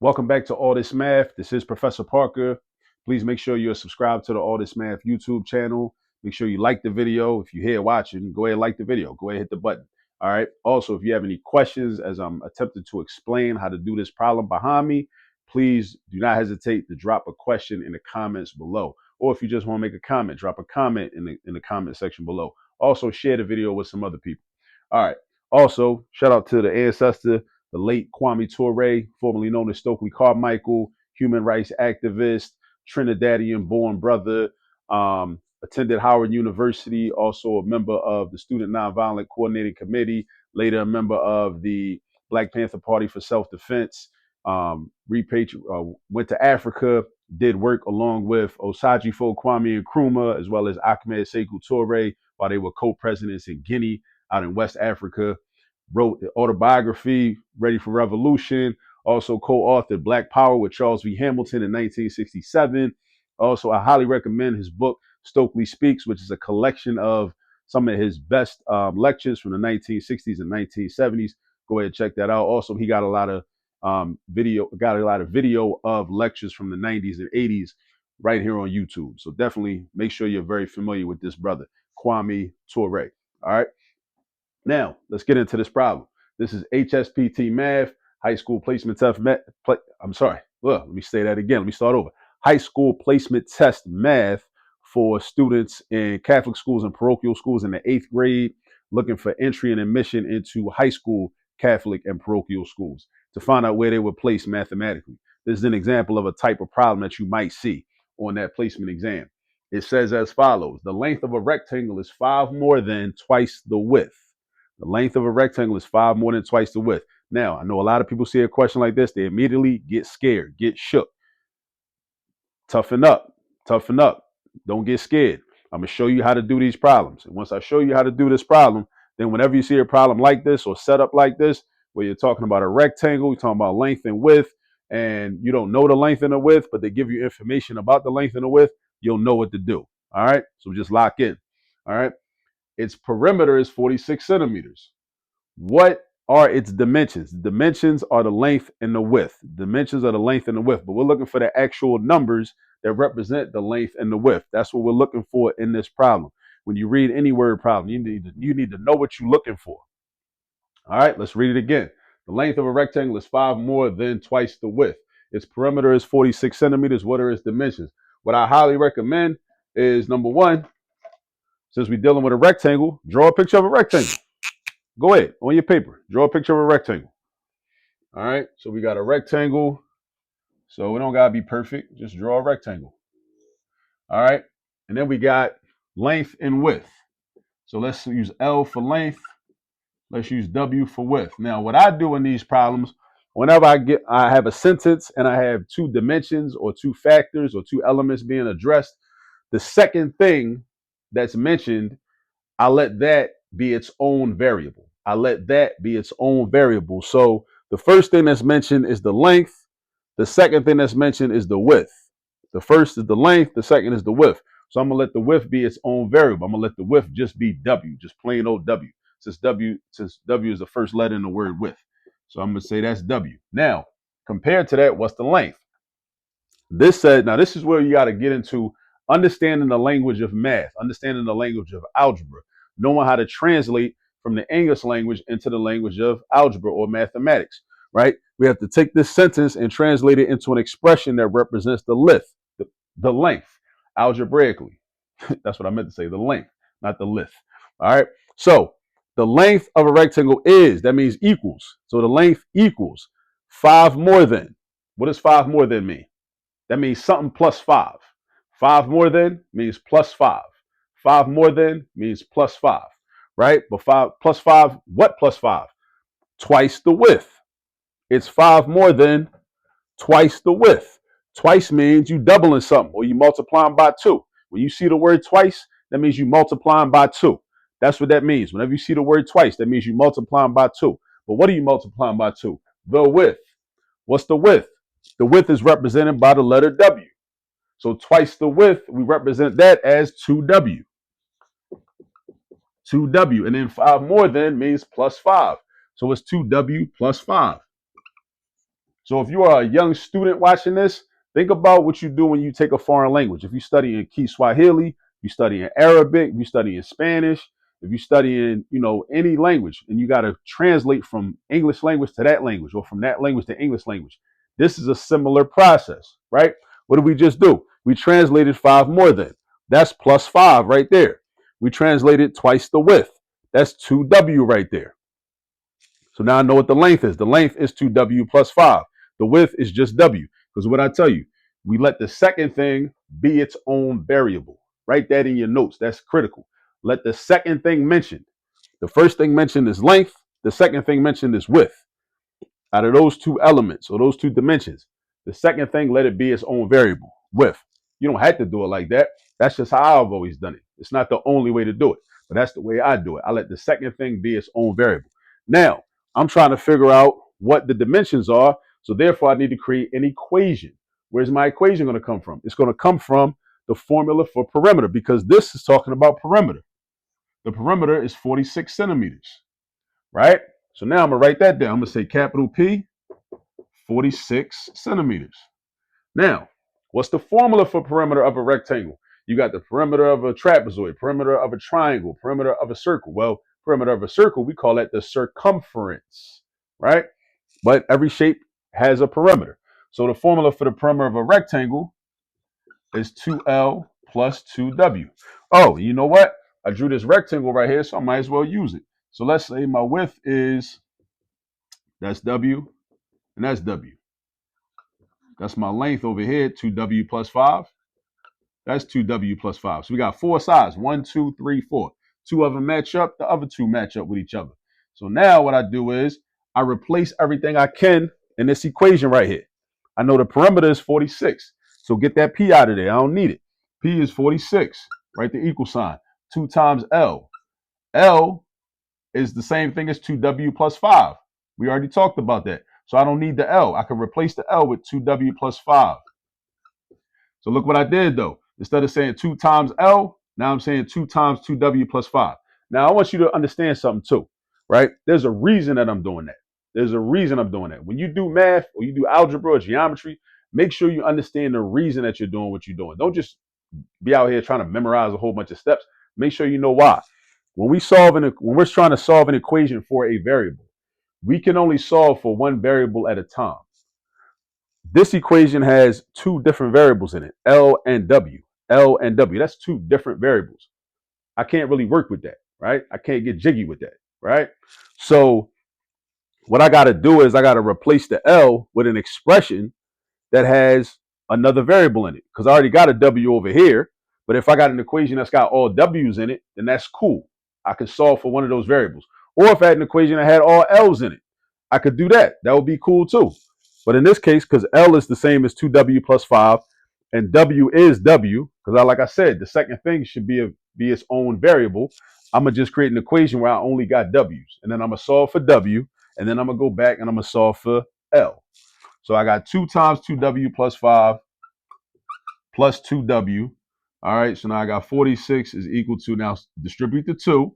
Welcome back to All This Math. This is Professor Parker. Please make sure you're subscribed to the All This Math YouTube channel. Make sure you like the video. If you're here watching, go ahead and like the video. Go ahead and hit the button. All right. Also, if you have any questions as I'm attempting to explain how to do this problem behind me, please do not hesitate to drop a question in the comments below. Or if you just want to make a comment, drop a comment in the comment section below. Also, share the video with some other people. All right. Also, shout out to the ancestor, the late Kwame Ture, formerly known as Stokely Carmichael, human rights activist, Trinidadian born brother, attended Howard University, also a member of the Student Nonviolent Coordinating Committee, later a member of the Black Panther Party for Self-Defense, went to Africa, did work along with Osajifo Kwame Nkrumah, as well as Ahmed Sekou Toure, while they were co-presidents in Guinea, out in West Africa. Wrote the autobiography, Ready for Revolution. Also co-authored Black Power with Charles V. Hamilton in 1967. Also, I highly recommend his book, Stokely Speaks, which is a collection of some of his best lectures from the 1960s and 1970s. Go ahead and check that out. Also, he got a lot of video of lectures from the 90s and 80s right here on YouTube. So definitely make sure you're very familiar with this brother, Kwame Ture. All right. Now, let's get into this problem. This is HSPT math, high school placement test. I'm sorry. Let me say that again. Let me start over. High school placement test math for students in Catholic schools and parochial schools in the 8th grade, looking for entry and admission into high school Catholic and parochial schools to find out where they were placed mathematically. This is an example of a type of problem that you might see on that placement exam. It says as follows: the length of a rectangle is 5 more than twice the width. The length of a rectangle is 5 more than twice the width. Now, I know a lot of people see a question like this, they immediately get scared, get shook. Toughen up, toughen up. Don't get scared. I'm going to show you how to do these problems. And once I show you how to do this problem, then whenever you see a problem like this or set up like this, where you're talking about a rectangle, you're talking about length and width, and you don't know the length and the width, but they give you information about the length and the width, you'll know what to do. All right. So just lock in. All right. Its perimeter is 46 centimeters. What are its dimensions? The dimensions are the length and the width. Dimensions are the length and the width, but we're looking for the actual numbers that represent the length and the width. That's what we're looking for in this problem. When you read any word problem, you need to know what you're looking for. All right, let's read it again. The length of a rectangle is 5 more than twice the width. Its perimeter is 46 centimeters. What are its dimensions? What I highly recommend is, number one, since we're dealing with a rectangle, draw a picture of a rectangle. Go ahead, on your paper, draw a picture of a rectangle. All right, so we got a rectangle. So we don't got to be perfect. Just draw a rectangle. All right, and then we got length and width. So let's use L for length. Let's use W for width. Now, what I do in these problems, whenever I have a sentence and I have two dimensions or two factors or two elements being addressed, the second thing that's mentioned, I let that be its own variable. I let that be its own variable. So the first thing that's mentioned is the length. The second thing that's mentioned is the width. The first is the length. The second is the width. So I'm going to let the width be its own variable. I'm going to let the width just be W, just plain old W, since W is the first letter in the word width. So I'm going to say that's W. Now, compared to that, what's the length? This is where you got to get into understanding the language of math, understanding the language of algebra, knowing how to translate from the English language into the language of algebra or mathematics, right? We have to take this sentence and translate it into an expression that represents the length, algebraically. That's what I meant to say, the length, not the length. All right. So the length of a rectangle that means equals. So the length equals 5 more than. What does 5 more than mean? That means something plus 5. 5 more than means plus 5. 5 more than means plus 5, right? But 5 plus 5, what plus 5? Twice the width. It's 5 more than twice the width. Twice means you doubling something or you multiplying by 2. When you see the word twice, that means you multiplying by 2. That's what that means. Whenever you see the word twice, that means you multiplying by 2. But what are you multiplying by 2? The width. What's the width? The width is represented by the letter W. So twice the width, we represent that as 2W. 2W. And then 5 more than means plus 5. So it's 2W plus 5. So if you are a young student watching this, think about what you do when you take a foreign language. If you study in Kiswahili, you study in Arabic, you study in Spanish, if you study in, any language, and you got to translate from English language to that language or from that language to English language. This is a similar process, right? What did we just do? We translated 5 more than. That's plus 5 right there. We translated twice the width. That's 2W right there. So now I know what the length is. The length is 2W plus 5. The width is just W. Because what I tell you, we let the second thing be its own variable. Write that in your notes. That's critical. Let the second thing mentioned. The first thing mentioned is length. The second thing mentioned is width. Out of those two elements or those two dimensions, the second thing, let it be its own variable, width. You don't have to do it like that. That's just how I've always done it. It's not the only way to do it, but that's the way I do it. I let the second thing be its own variable. Now, I'm trying to figure out what the dimensions are. So therefore, I need to create an equation. Where's my equation going to come from? It's going to come from the formula for perimeter, because this is talking about perimeter. The perimeter is 46 centimeters, right? So now I'm going to write that down. I'm going to say capital P, 46 centimeters. Now, what's the formula for perimeter of a rectangle? You got the perimeter of a trapezoid, perimeter of a triangle, perimeter of a circle. Well, perimeter of a circle, we call that the circumference, right? But every shape has a perimeter. So the formula for the perimeter of a rectangle is 2L plus 2W. Oh, you know what? I drew this rectangle right here, so I might as well use it. So let's say my width is, that's W, and that's W. That's my length over here, 2W plus 5. That's 2W plus 5. So we got 4 sides, 1, 2, 3, 4. 2 of them match up, the other 2 match up with each other. So now what I do is I replace everything I can in this equation right here. I know the perimeter is 46. So get that P out of there. I don't need it. P is 46. Write the equal sign. 2 times L. L is the same thing as 2W plus 5. We already talked about that. So I don't need the L. I can replace the L with 2W plus 5. So look what I did though. Instead of saying 2 times L, now I'm saying 2 times 2W plus 5. Now I want you to understand something too, right? There's a reason that I'm doing that. There's a reason I'm doing that. When you do math or you do algebra or geometry, make sure you understand the reason that you're doing what you're doing. Don't just be out here trying to memorize a whole bunch of steps. Make sure you know why. When we're trying to solve an equation for a variable, we can only solve for one variable at a time. This equation has 2 different variables in it, L and W. L and W. That's 2 different variables. I can't really work with that, right? I can't get jiggy with that, right? So what I got to do is I got to replace the L with an expression that has another variable in it, because I already got a W over here. But if I got an equation that's got all W's in it, then that's cool. I can solve for one of those variables. Or if I had an equation that had all L's in it, I could do that. That would be cool too. But in this case, because L is the same as 2W plus 5, and W is W, because like I said, the second thing should be its own variable. I'm going to just create an equation where I only got W's. And then I'm going to solve for W. And then I'm going to go back and I'm going to solve for L. So I got 2 times 2W plus 5 plus 2W. All right, so now I got 46 is equal to, now distribute the 2.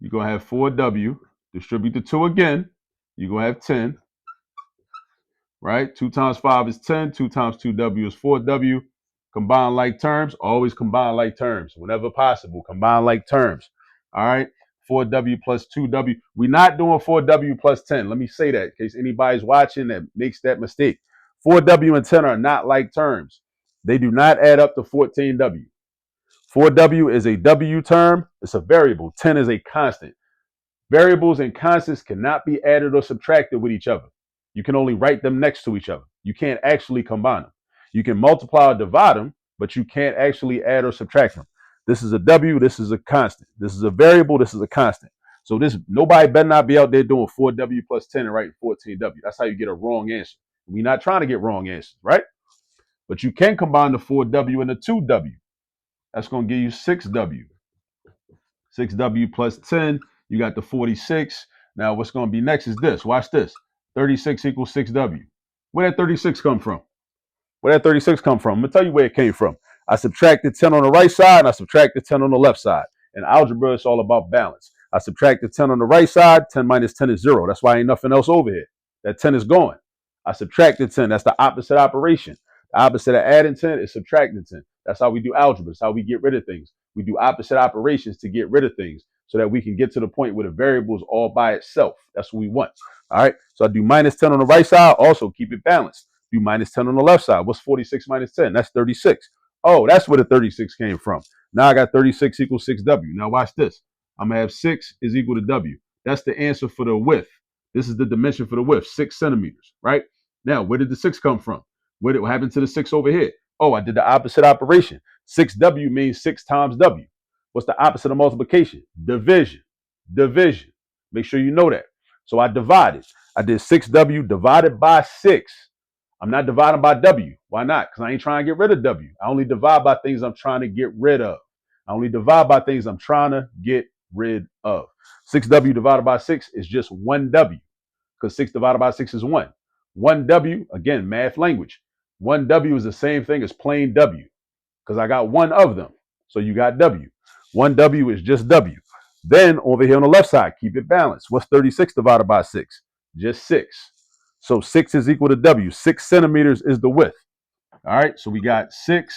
You're going to have 4W. Distribute the 2 again. You're going to have 10. Right? 2 times 5 is 10. 2 times 2W is 4W. Combine like terms. Always combine like terms. Whenever possible, combine like terms. All right? 4W plus 2W. We're not doing 4W plus 10. Let me say that in case anybody's watching that makes that mistake. 4W and 10 are not like terms. They do not add up to 14W. 4W is a W term. It's a variable. 10 is a constant. Variables and constants cannot be added or subtracted with each other. You can only write them next to each other. You can't actually combine them. You can multiply or divide them, but you can't actually add or subtract them. This is a W, this is a constant. This is a variable, this is a constant. So nobody better not be out there doing 4W plus 10 and writing 14W. That's how you get a wrong answer. We're not trying to get wrong answers, right? But you can combine the 4W and the 2W. That's going to give you 6W. 6W plus 10, you got the 46. Now what's going to be next is this. Watch this. 36 equals 6W. Where did 36 come from? Where did 36 come from? I'm going to tell you where it came from. I subtracted 10 on the right side and I subtracted 10 on the left side. In algebra, it's all about balance. I subtracted 10 on the right side. 10 minus 10 is 0. That's why ain't nothing else over here. That 10 is gone. I subtracted 10. That's the opposite operation. The opposite of adding 10 is subtracting 10. That's how we do algebra. That's how we get rid of things. We do opposite operations to get rid of things so that we can get to the point where the variable is all by itself. That's what we want. All right. So I do minus 10 on the right side. Also keep it balanced. Do minus 10 on the left side. What's 46 minus 10? That's 36. Oh, that's where the 36 came from. Now I got 36 equals 6W. Now watch this. I'm going to have 6 is equal to W. That's the answer for the width. This is the dimension for the width, 6 centimeters, right? Now, where did the 6 come from? What happened to the 6 over here? Oh, I did the opposite operation. 6W means 6 times W. What's the opposite of multiplication? Division. Division. Make sure you know that. So I divided. I did 6W divided by 6. I'm not dividing by W. Why not? Because I ain't trying to get rid of W. I only divide by things I'm trying to get rid of. I only divide by things I'm trying to get rid of. 6W divided by 6 is just 1W because 6 divided by 6 is 1. 1W, again, math language. 1W is the same thing as plain W because I got one of them. So you got W. 1W is just W. Then over here on the left side, keep it balanced. What's 36 divided by 6? Just 6. So 6 is equal to W. 6 centimeters is the width. All right, so we got 6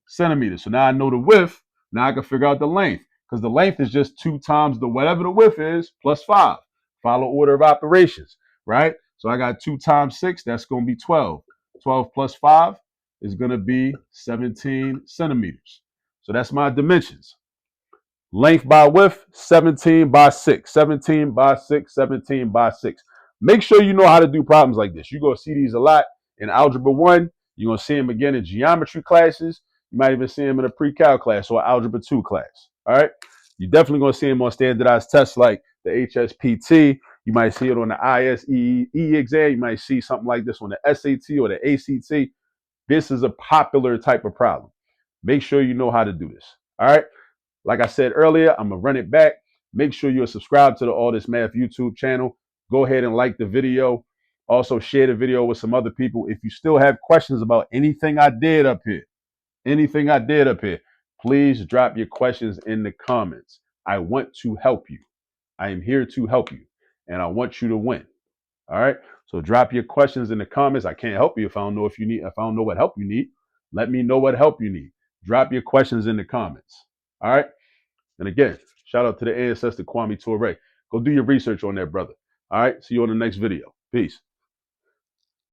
centimeters. So now I know the width. Now I can figure out the length because the length is just 2 times the whatever the width is plus 5. Follow order of operations, right? So I got 2 times 6. That's going to be 12. 12 plus 5 is going to be 17 centimeters. So that's my dimensions. Length by width, 17 by 6. 17 by 6, 17 by 6. Make sure you know how to do problems like this. You're going to see these a lot in Algebra 1. You're going to see them again in geometry classes. You might even see them in a pre-cal class or Algebra 2 class. All right? You're definitely going to see them on standardized tests like the HSPT. You might see it on the ISEE exam. You might see something like this on the SAT or the ACT. This is a popular type of problem. Make sure you know how to do this. All right? Like I said earlier, I'm going to run it back. Make sure you're subscribed to the All This Math YouTube channel. Go ahead and like the video. Also share the video with some other people. If you still have questions about anything I did up here, please drop your questions in the comments. I want to help you. I am here to help you, and I want you to win. All right? So drop your questions in the comments. I can't help you if I don't know if I don't know what help you need. Let me know what help you need. Drop your questions in the comments. All right? And again, shout out to the ancestor Kwame Ture. Go do your research on that, brother. All right. See you on the next video. Peace.